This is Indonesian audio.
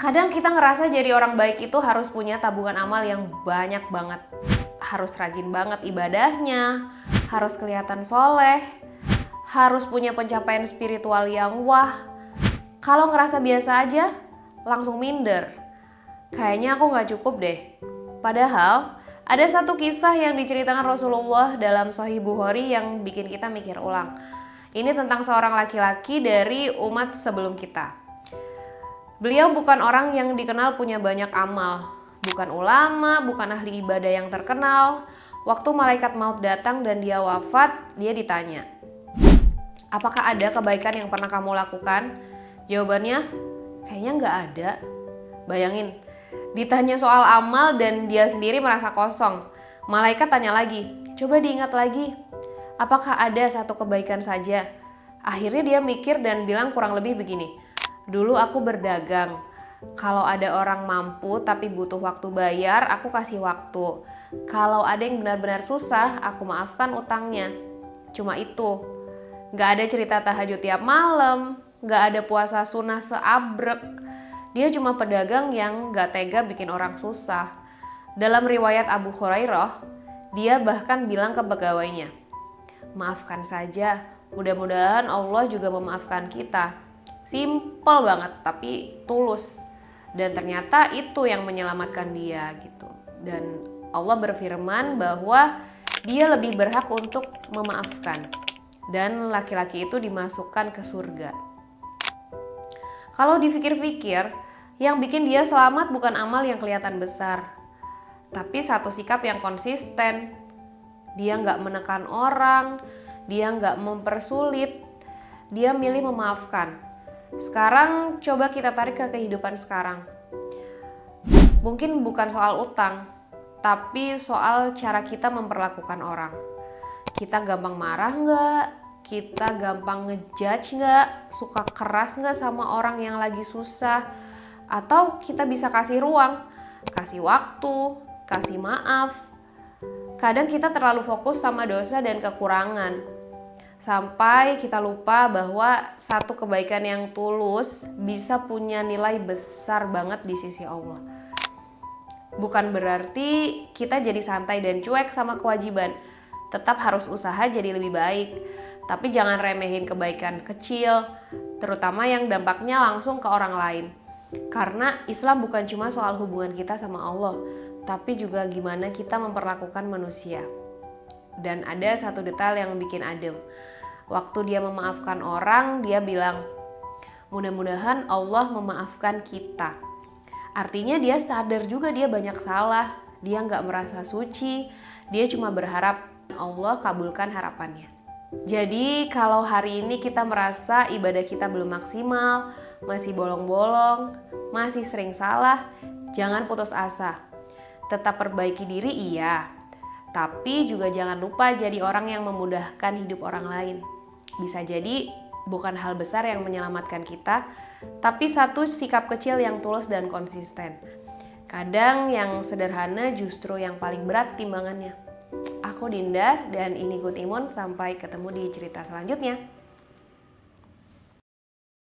Kadang kita ngerasa jadi orang baik itu harus punya tabungan amal yang banyak banget. Harus rajin banget ibadahnya, harus kelihatan soleh, harus punya pencapaian spiritual yang wah. Kalau ngerasa biasa aja, langsung minder. Kayaknya aku nggak cukup deh. Padahal, ada satu kisah yang diceritakan Rasulullah dalam Sahih Bukhari yang bikin kita mikir ulang. Ini tentang seorang laki-laki dari umat sebelum kita. Beliau bukan orang yang dikenal punya banyak amal, bukan ulama, bukan ahli ibadah yang terkenal. Waktu malaikat maut datang dan dia wafat, dia ditanya, apakah ada kebaikan yang pernah kamu lakukan? Jawabannya, kayaknya nggak ada. Bayangin, ditanya soal amal dan dia sendiri merasa kosong. Malaikat tanya lagi, coba diingat lagi, apakah ada satu kebaikan saja? Akhirnya dia mikir dan bilang kurang lebih begini, dulu aku berdagang, kalau ada orang mampu tapi butuh waktu bayar, aku kasih waktu. Kalau ada yang benar-benar susah, aku maafkan utangnya. Cuma itu, gak ada cerita tahajud tiap malam, gak ada puasa sunnah seabrek. Dia cuma pedagang yang gak tega bikin orang susah. Dalam riwayat Abu Hurairah, dia bahkan bilang ke pegawainya, maafkan saja, mudah-mudahan Allah juga memaafkan kita. Simple banget tapi tulus, dan ternyata itu yang menyelamatkan dia gitu. Dan Allah berfirman bahwa dia lebih berhak untuk memaafkan dan laki-laki itu dimasukkan ke surga. Kalau dipikir-pikir, yang bikin dia selamat bukan amal yang kelihatan besar, tapi satu sikap yang konsisten. Dia nggak menekan orang, dia nggak mempersulit, dia milih memaafkan. Sekarang coba kita tarik ke kehidupan sekarang. Mungkin bukan soal utang, tapi soal cara kita memperlakukan orang. Kita gampang marah nggak? Kita gampang ngejudge nggak? Suka keras nggak sama orang yang lagi susah? Atau kita bisa kasih ruang, kasih waktu, kasih maaf. Kadang kita terlalu fokus sama dosa dan kekurangan, sampai kita lupa bahwa satu kebaikan yang tulus bisa punya nilai besar banget di sisi Allah. Bukan berarti kita jadi santai dan cuek sama kewajiban. Tetap harus usaha jadi lebih baik. Tapi jangan remehin kebaikan kecil, terutama yang dampaknya langsung ke orang lain. Karena Islam bukan cuma soal hubungan kita sama Allah, tapi juga gimana kita memperlakukan manusia. Dan ada satu detail yang bikin adem. Waktu dia memaafkan orang, dia bilang, mudah-mudahan Allah memaafkan kita. Artinya dia sadar juga dia banyak salah, dia nggak merasa suci, dia cuma berharap Allah kabulkan harapannya. Jadi kalau hari ini kita merasa ibadah kita belum maksimal, masih bolong-bolong, masih sering salah, jangan putus asa. Tetap perbaiki diri iya, tapi juga jangan lupa jadi orang yang memudahkan hidup orang lain. Bisa jadi bukan hal besar yang menyelamatkan kita, tapi satu sikap kecil yang tulus dan konsisten. Kadang yang sederhana justru yang paling berat timbangannya. Aku Dinda dan ini Good Imun, sampai ketemu di cerita selanjutnya.